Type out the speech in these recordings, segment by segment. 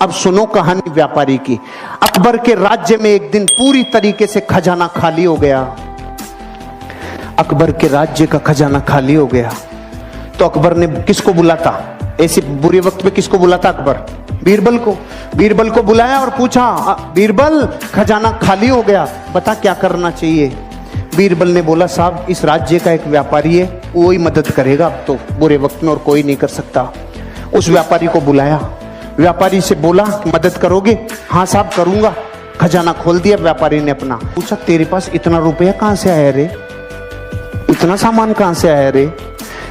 अब सुनो कहानी व्यापारी की। अकबर के राज्य में एक दिन पूरी तरीके से खजाना खाली हो गया। अकबर के राज्य का खजाना खाली हो गया तो अकबर ने किसको बुलाता, ऐसे बुरे वक्त में किसको बुलाता अकबर? बीरबल को। बीरबल को बुलाया और पूछा, बीरबल खजाना खाली हो गया, बता क्या करना चाहिए? बीरबल ने बोला, साहब इस राज्य का एक व्यापारी है, वो ही मदद करेगा अब तो बुरे वक्त में, और कोई नहीं कर सकता। उस व्यापारी को बुलाया, व्यापारी से बोला मदद करोगे? हाँ साहब करूंगा। खजाना खोल दिया व्यापारी ने अपना। पूछा, तेरे पास इतना रुपया कहां से आया रे, इतना सामान कहां से आया रे?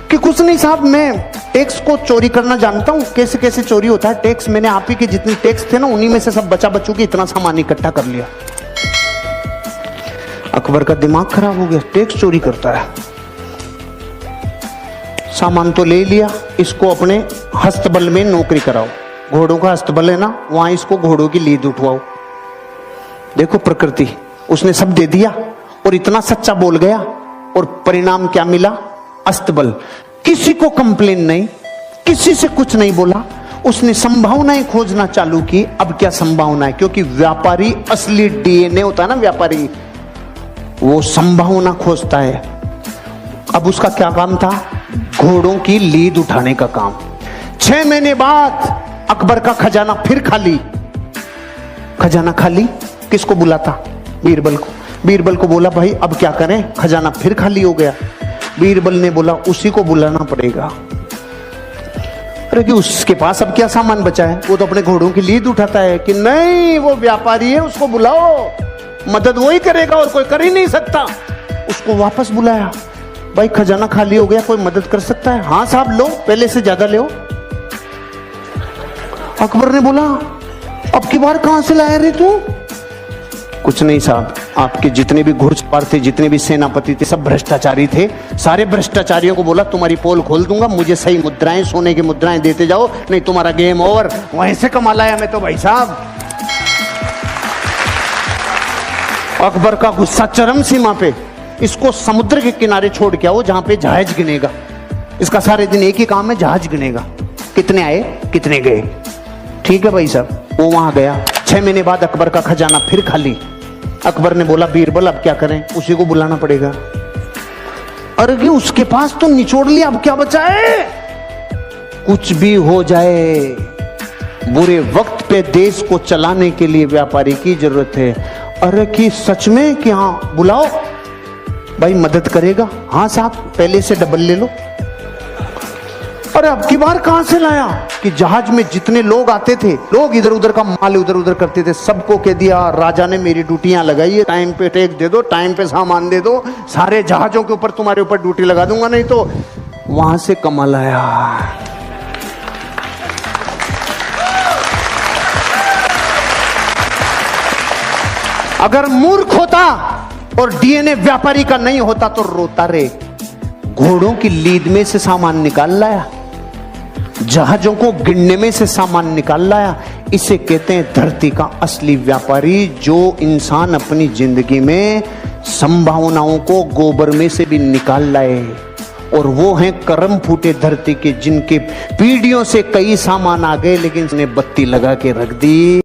कि कुछ नहीं साहब, मैं टैक्स को चोरी करना जानता हूं, कैसे कैसे चोरी होता है टैक्स, मैंने आप ही के जितने टैक्स थे ना उन्हीं में से सब बचा बचू के इतना सामान इकट्ठा कर लिया। अकबर का दिमाग खराब हो गया, टैक्स चोरी करता है। सामान तो ले लिया, इसको अपने हस्तबल में नौकरी कराओ, घोड़ों का हस्तबल है ना, वहां इसको घोड़ों की लीद उठवाओ। देखो प्रकृति, उसने सब दे दिया और इतना सच्चा बोल गया, और परिणाम क्या मिला? अस्तबल। किसी को कंप्लेन नहीं, किसी से कुछ नहीं बोला, उसने संभावनाएं खोजना चालू की। अब क्या संभावना है? क्योंकि व्यापारी असली डीएनए होता है ना, व्यापारी वो संभावना खोजता है। अब उसका क्या काम था? घोड़ों की लीद उठाने का काम। 6 महीने बाद अकबर का खजाना फिर खाली। खजाना खाली, किसको बुलाता? बीरबल को। बीरबल को बोला, भाई अब क्या करें, खजाना फिर खाली हो गया। बीरबल ने बोला, उसी को बुलाना पड़ेगा। अरे कि उसके पास अब क्या सामान बचा है, वो तो अपने घोड़ों की लीद उठाता है। कि नहीं, वो व्यापारी है, उसको बुलाओ, मदद वो ही करेगा और कोई कर ही नहीं सकता। उसको वापस बुलाया, भाई खजाना खाली हो गया, कोई मदद कर सकता है? हाँ साहब लो, पहले से ज्यादा लो। अकबर ने बोला, अब की बार कहां से लाया रे तू? कुछ नहीं साहब, आपके जितने भी घुड़सवार थे, जितने भी सेनापति थे, सब भ्रष्टाचारी थे। सारे भ्रष्टाचारियों को बोला तुम्हारी पोल खोल दूंगा, मुझे सही मुद्राएं, सोने की मुद्राएं देते जाओ, नहीं तुम्हारा गेम ओवर। वहीं से कमा लाया मैं तो भाई साहब। अकबर का गुस्सा चरम सीमा पे। इसको समुद्र के किनारे छोड़ के आओ जहां पे जहाज गिनेगा। इसका सारे दिन एक ही काम है, जहाज गिनेगा, कितने आए कितने गए। ठीक है भाई साहब, वो वहां गया। 6 महीने बाद अकबर का खजाना फिर खाली। अकबर ने बोला, बीरबल अब क्या करें? उसी को बुलाना पड़ेगा। अरे कि उसके पास तो निचोड़ लिया, अब क्या बचा है? कुछ भी हो जाए, बुरे वक्त पे देश को चलाने के लिए व्यापारी की जरूरत है। अरे कि सच में? कि हाँ बुलाओ, भाई मदद करेगा। हाँ साहब, पहले से डबल ले लो। अरे अब की बार कहां से लाया? कि जहाज में जितने लोग आते थे, लोग इधर उधर का माल इधर उधर करते थे, सबको कह दिया राजा ने मेरी ड्यूटियां लगाई है, टाइम पे टैक्स दे दो, टाइम पे सामान दे दो, सारे जहाजों के ऊपर तुम्हारे ऊपर ड्यूटी लगा दूंगा, नहीं तो वहां से कमाल आया। अगर मूर्ख होता और डीएनए व्यापारी का नहीं होता तो रोता रे। घोड़ों की लीद में से सामान निकाल लाया, जहाजों को गिनने में से सामान निकाल लाया। इसे कहते हैं धरती का असली व्यापारी, जो इंसान अपनी जिंदगी में संभावनाओं को गोबर में से भी निकाल लाए। और वो हैं करम फूटे धरती के, जिनके पीढ़ियों से कई सामान आ गए लेकिन उसने बत्ती लगा के रख दी।